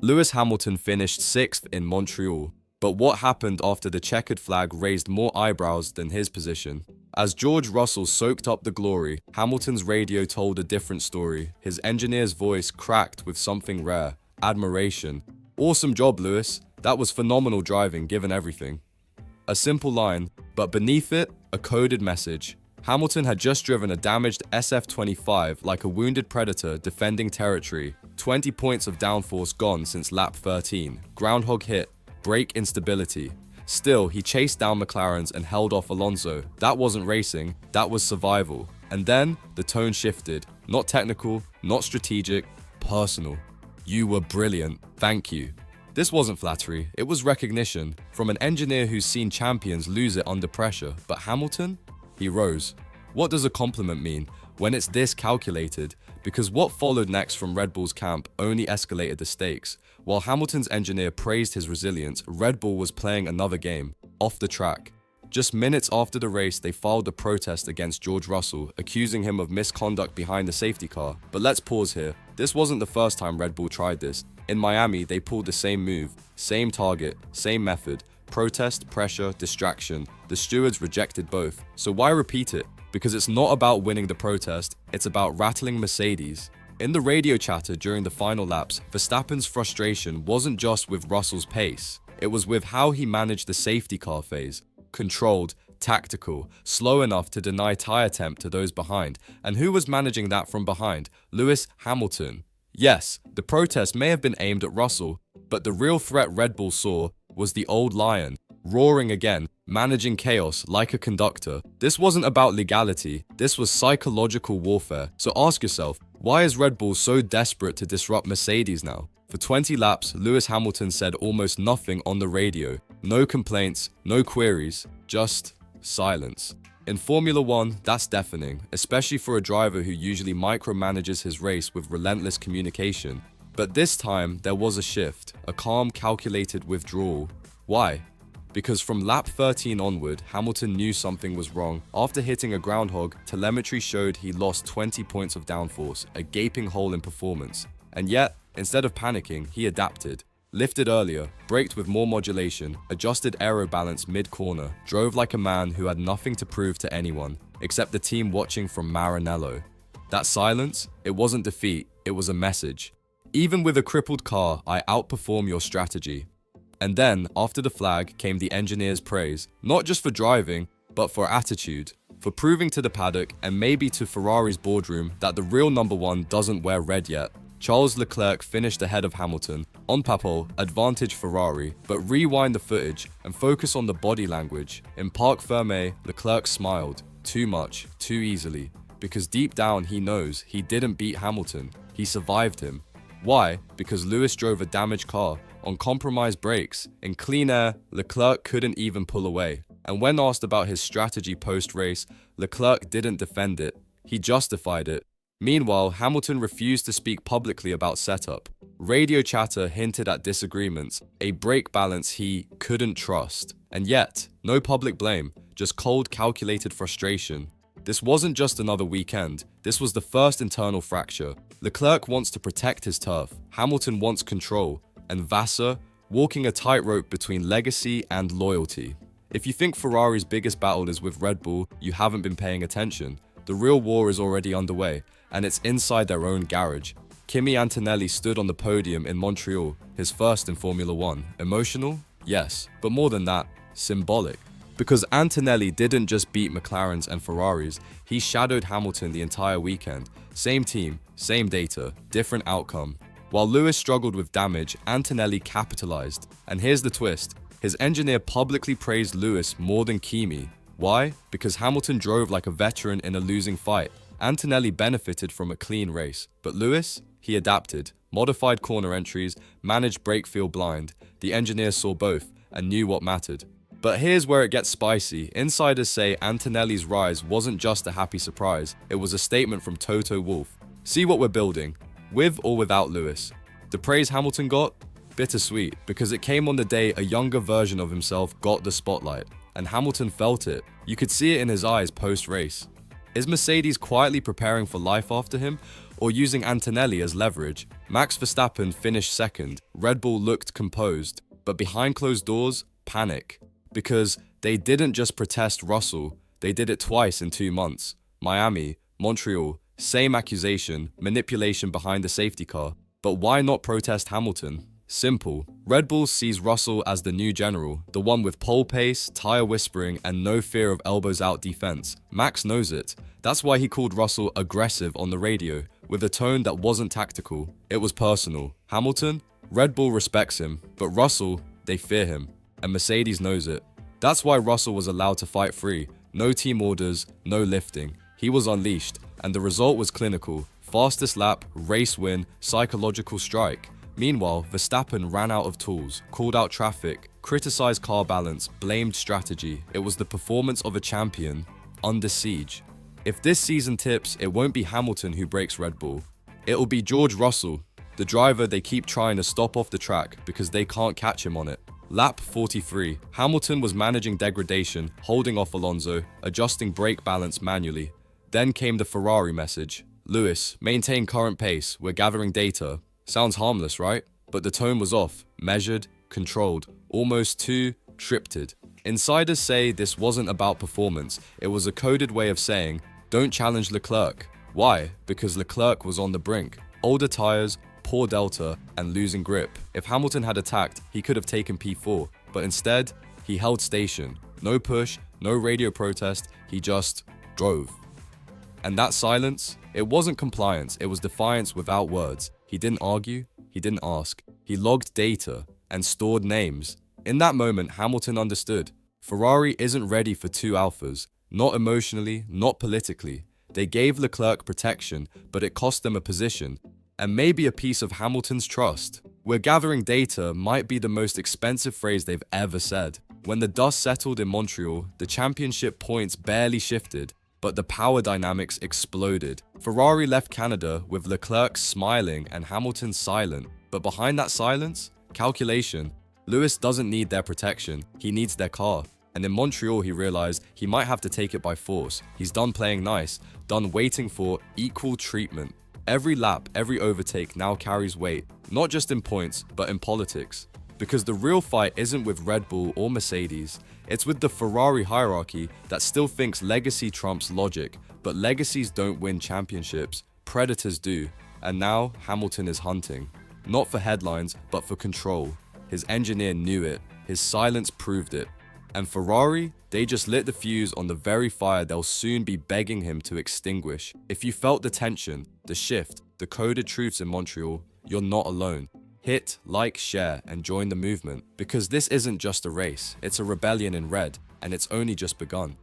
Lewis Hamilton finished 6th in Montreal, but what happened after the checkered flag raised more eyebrows than his position? As George Russell soaked up the glory, Hamilton's radio told a different story. His engineer's voice cracked with something rare: admiration. "Awesome job, Lewis. That was phenomenal driving given everything." A simple line, but beneath it, a coded message. Hamilton had just driven a damaged SF-25 like a wounded predator defending territory. 20 points of downforce gone since lap 13. Groundhog hit, brake instability. Still, he chased down McLaren's and held off Alonso. That wasn't racing, that was survival. And then, the tone shifted. Not technical, not strategic, personal. "You were brilliant, thank you." This wasn't flattery, it was recognition from an engineer who's seen champions lose it under pressure. But Hamilton? He rose. What does a compliment mean when it's this calculated? Because what followed next from Red Bull's camp only escalated the stakes. While Hamilton's engineer praised his resilience, Red Bull was playing another game, off the track. Just minutes after the race, they filed a protest against George Russell, accusing him of misconduct behind the safety car. But let's pause here. This wasn't the first time Red Bull tried this. In Miami, they pulled the same move, same target, same method. Protest, pressure, distraction. The stewards rejected both. So why repeat it? Because it's not about winning the protest, it's about rattling Mercedes. In the radio chatter during the final laps, Verstappen's frustration wasn't just with Russell's pace. It was with how he managed the safety car phase. Controlled, tactical, slow enough to deny tire temp to those behind. And who was managing that from behind? Lewis Hamilton. Yes, the protest may have been aimed at Russell, but the real threat Red Bull saw was the old lion, roaring again, managing chaos like a conductor. This wasn't about legality, this was psychological warfare. So ask yourself, why is Red Bull so desperate to disrupt Mercedes now? For 20 laps, Lewis Hamilton said almost nothing on the radio. No complaints, no queries, just silence. In Formula One, that's deafening, especially for a driver who usually micromanages his race with relentless communication. But this time, there was a shift, a calm, calculated withdrawal. Why? Because from lap 13 onward, Hamilton knew something was wrong. After hitting a groundhog, telemetry showed he lost 20 points of downforce, a gaping hole in performance. And yet, instead of panicking, he adapted. Lifted earlier, braked with more modulation, adjusted aero balance mid-corner, drove like a man who had nothing to prove to anyone, except the team watching from Maranello. That silence, it wasn't defeat, it was a message. Even with a crippled car, I outperform your strategy. And then, after the flag, came the engineer's praise, not just for driving, but for attitude, for proving to the paddock and maybe to Ferrari's boardroom that the real number one doesn't wear red yet. Charles Leclerc finished ahead of Hamilton. On papo, advantage Ferrari, but rewind the footage and focus on the body language. In Parc Fermé, Leclerc smiled, too much, too easily, because deep down he knows he didn't beat Hamilton, he survived him. Why? Because Lewis drove a damaged car, on compromised brakes. In clean air, Leclerc couldn't even pull away. And when asked about his strategy post-race, Leclerc didn't defend it, he justified it. Meanwhile, Hamilton refused to speak publicly about setup. Radio chatter hinted at disagreements, a brake balance he couldn't trust. And yet, no public blame, just cold, calculated frustration. This wasn't just another weekend, this was the first internal fracture. Leclerc wants to protect his turf, Hamilton wants control, and Vassar, walking a tightrope between legacy and loyalty. If you think Ferrari's biggest battle is with Red Bull, you haven't been paying attention. The real war is already underway, and it's inside their own garage. Kimi Antonelli stood on the podium in Montreal, his first in Formula One. Emotional? Yes, but more than that, symbolic. Because Antonelli didn't just beat McLaren's and Ferraris, he shadowed Hamilton the entire weekend. Same team, same data, different outcome. While Lewis struggled with damage, Antonelli capitalized. And here's the twist, his engineer publicly praised Lewis more than Kimi. Why? Because Hamilton drove like a veteran in a losing fight. Antonelli benefited from a clean race, but Lewis, he adapted, modified corner entries, managed brake field blind. The engineer saw both and knew what mattered. But here's where it gets spicy. Insiders say Antonelli's rise wasn't just a happy surprise, it was a statement from Toto Wolff. See what we're building, with or without Lewis. The praise Hamilton got? Bittersweet, because it came on the day a younger version of himself got the spotlight, and Hamilton felt it. You could see it in his eyes post-race. Is Mercedes quietly preparing for life after him, or using Antonelli as leverage. Max Verstappen finished second. Red Bull looked composed, but behind closed doors, panic. Because they didn't just protest Russell, they did it twice in 2 months. Miami, Montreal, same accusation, manipulation behind the safety car. But why not protest Hamilton? Simple. Red Bull sees Russell as the new general, the one with pole pace, tire whispering, and no fear of elbows out defense. Max knows it. That's why he called Russell aggressive on the radio, with a tone that wasn't tactical. It was personal. Hamilton? Red Bull respects him, but Russell, they fear him. And Mercedes knows it. That's why Russell was allowed to fight free. No team orders, no lifting. He was unleashed, and the result was clinical. Fastest lap, race win, psychological strike. Meanwhile, Verstappen ran out of tools, called out traffic, criticized car balance, blamed strategy. It was the performance of a champion under siege. If this season tips, it won't be Hamilton who breaks Red Bull. It'll be George Russell, the driver they keep trying to stop off the track because they can't catch him on it. Lap 43. Hamilton was managing degradation, holding off Alonso, adjusting brake balance manually. Then came the Ferrari message. Lewis, maintain current pace, we're gathering data. Sounds harmless, right? But the tone was off, measured, controlled, almost too scripted. Insiders say this wasn't about performance, it was a coded way of saying, don't challenge Leclerc. Why? Because Leclerc was on the brink. Older tires, poor delta, and losing grip. If Hamilton had attacked, he could have taken P4, but instead, he held station. No push, no radio protest, he just drove. And that silence, it wasn't compliance, it was defiance without words. He didn't argue, he didn't ask. He logged data and stored names. In that moment, Hamilton understood. Ferrari isn't ready for two alphas. Not emotionally, not politically. They gave Leclerc protection, but it cost them a position. And maybe a piece of Hamilton's trust. We're gathering data might be the most expensive phrase they've ever said. When the dust settled in Montreal, the championship points barely shifted. But the power dynamics exploded. Ferrari left Canada with Leclerc smiling and Hamilton silent. But behind that silence, calculation. Lewis doesn't need their protection, he needs their car. And in Montreal he realized he might have to take it by force. He's done playing nice, done waiting for equal treatment. Every lap, every overtake now carries weight, not just in points, but in politics. Because the real fight isn't with Red Bull or Mercedes, it's with the Ferrari hierarchy that still thinks legacy trumps logic, but legacies don't win championships, predators do, and now Hamilton is hunting. Not for headlines, but for control. His engineer knew it, his silence proved it. And Ferrari, they just lit the fuse on the very fire they'll soon be begging him to extinguish. If you felt the tension, the shift, the coded truths in Montreal, you're not alone. Hit, like, share, and join the movement, because this isn't just a race, it's a rebellion in red, and it's only just begun.